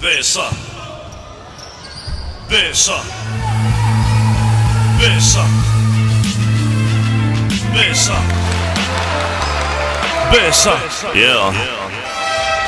Besa, besa, besa, besa, besa, yeah.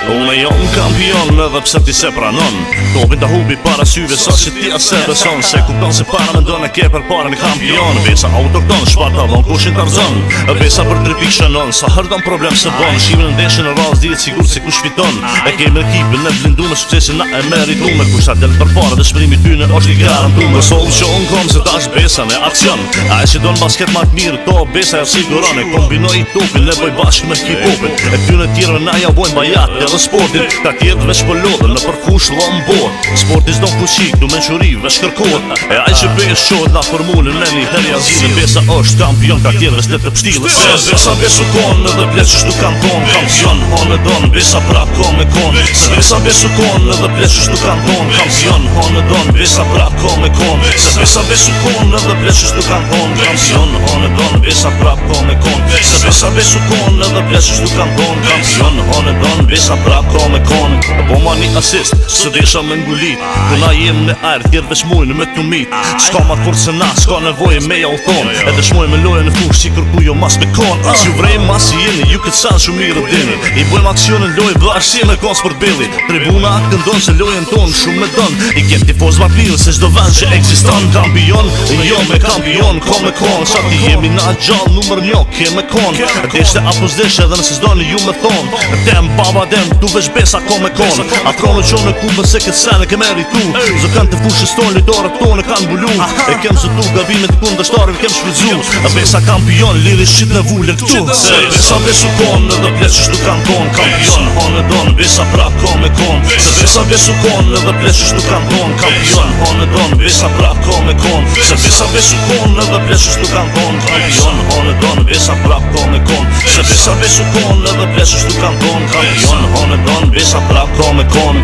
Unë jam kampion edhe pse ti se pranon. Topin ta hubi para syve sa që ti ase beson. Se kupton se para me ndon e ke për para në kampion. Besa autokton, shpata dhon kushin tarzon. Besa për 3 pikë shënon, sa hërdon problem se bon. Shimin në ndeshën në raz dihet sigur se kush fiton. E kemi ekipin në blindu me suksesin na e meritume. Kush ta del për para dhe shprimi tyne është i garantume. Sol që unë kom se tash besa në aksion. A e që don basket ma të mirë, to besa ja siguron. E kombinoj topin, ne boj bashkë me hip-hopin. E tyne tjere na ja bojnë bajat edhe sportin. Ta tjetë veç për lodhen në përfush lëmbot. Sporti s'do fuqik, du menquri veç kërkot. E aj që besh qod na formulën në një herja zilën. Besa është kampion, ka tjerve s'le të pështilës. Se besa besu konë edhe pleqës tu kanton. Kampion, hone don, besa prap ko me kon. Se besa besu konë edhe pleqës tu kanton. Kampion, hone don, besa prap ko me kon. Se besa besu konë edhe pleqës tu kanton. Kampion, hone don, besa prap ko me kon. Se besa besu konë edhe pleqës tu kanton. Kampion, hone don, besa prap ko me kon. Po ma një asist, së desha me ngulit. Këna jem në arë, tjerë veç mujnë me të mit. Ska ma të forë se na, ska nevoje me ja u thonë. Edhe shmoj me loje në fush, që kërku jo mas me kon. As ju vrejmë mas i jeni, ju këtë sanë shumë mirë dini. I bojmë aksionin lojë bashkë me kon sport billi. Tribuna këndon se lojen tonë shumë me donë. I kem tifoz ma pilë se çdo vend që eksiston. Kampion, jo me kampion, ko me kon. Sa ti jemi na gjallë numër 1, ke me kon. Deshte apo s'deshte edhe nëse s'doni ju me thonë. Dem baba dem, tu veç besa ko me kon. Afronë qonë në kubën se këtë sen e ke meritu. Zë kanë të fushës tonë, lidorët tonë kanë bulu. E kem zëtu gabimet të kundështarëve kem shfridzu. Besa kampion, liri shqit në vullën këtu. Se besa besu konë edhe pleqës tu kanton. Kampion, hone don, besa prap ko me kon. Se besa besu konë edhe pleqës tu kanton. Kampion, hone don, besa prap ko me kon. Se besa besu konë edhe pleqës tu kanton. Kampion, hone don, besa prap ko me kon. Se besa besu konë edhe pleqës tu kanton. Kampion, hone don, besa prap ko me kon.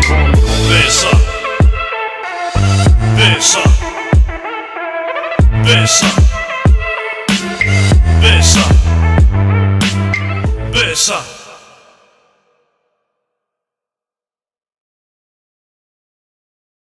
Besa, besa, besa, besa, besa.